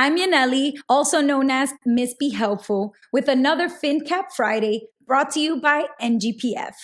I'm Yaneli, also known as Miss Be Helpful, with another FinCap Friday brought to you by NGPF.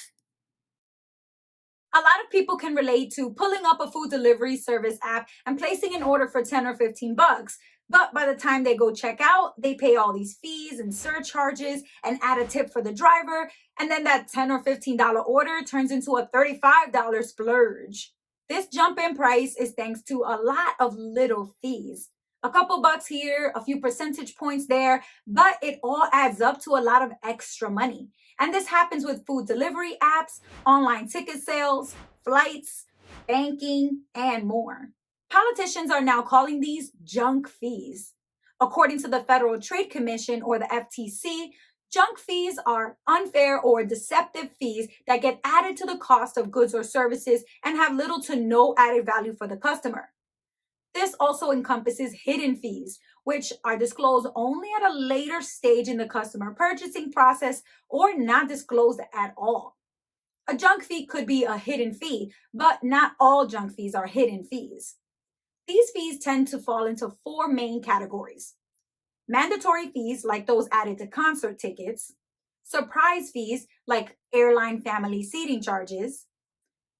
A lot of people can relate to pulling up a food delivery service app and placing an order for 10 or 15 bucks. But by the time they go check out, they pay all these fees and surcharges and add a tip for the driver. And then that $10 or $15 order turns into a $35 splurge. This jump in price is thanks to a lot of little fees. A couple bucks here, a few percentage points there, but it all adds up to a lot of extra money. And this happens with food delivery apps, online ticket sales, flights, banking, and more. Politicians are now calling these junk fees. According to the Federal Trade Commission, or the FTC, junk fees are unfair or deceptive fees that get added to the cost of goods or services and have little to no added value for the customer. This also encompasses hidden fees, which are disclosed only at a later stage in the customer purchasing process or not disclosed at all. A junk fee could be a hidden fee, but not all junk fees are hidden fees. These fees tend to fall into four main categories: mandatory fees, like those added to concert tickets; surprise fees, like airline family seating charges;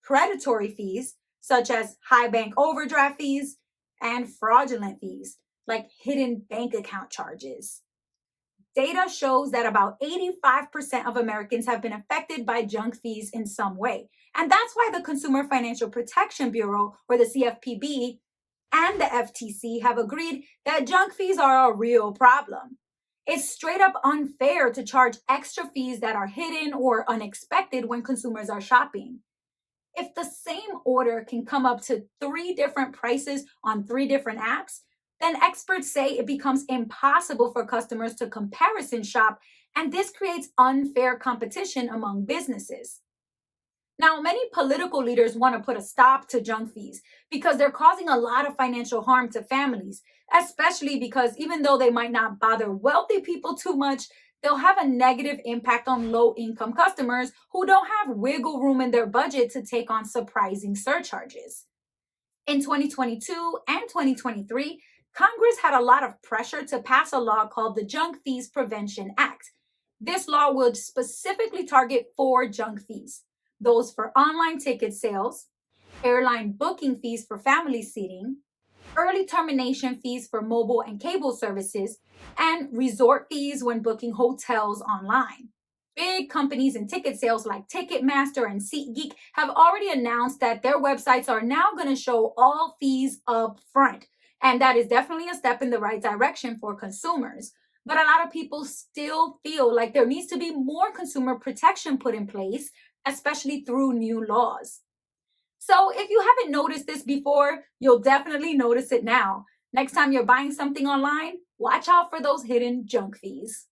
predatory fees, such as high bank overdraft fees; and fraudulent fees, like hidden bank account charges. Data shows that about 85% of Americans have been affected by junk fees in some way. And that's why the Consumer Financial Protection Bureau, or the CFPB, and the FTC have agreed that junk fees are a real problem. It's straight up unfair to charge extra fees that are hidden or unexpected when consumers are shopping. If the same order can come up to 3 different prices on 3 different apps, then experts say it becomes impossible for customers to comparison shop, and this creates unfair competition among businesses. Now, many political leaders want to put a stop to junk fees because they're causing a lot of financial harm to families, especially because even though they might not bother wealthy people too much, they'll have a negative impact on low-income customers who don't have wiggle room in their budget to take on surprising surcharges. In 2022 and 2023, Congress had a lot of pressure to pass a law called the Junk Fees Prevention Act. This law would specifically target 4 junk fees: those for online ticket sales, airline booking fees for family seating, early termination fees for mobile and cable services, and resort fees when booking hotels online. Big companies in ticket sales like Ticketmaster and SeatGeek have already announced that their websites are now going to show all fees up front. And that is definitely a step in the right direction for consumers. But a lot of people still feel like there needs to be more consumer protection put in place, especially through new laws. So if you haven't noticed this before, you'll definitely notice it now. Next time you're buying something online, watch out for those hidden junk fees.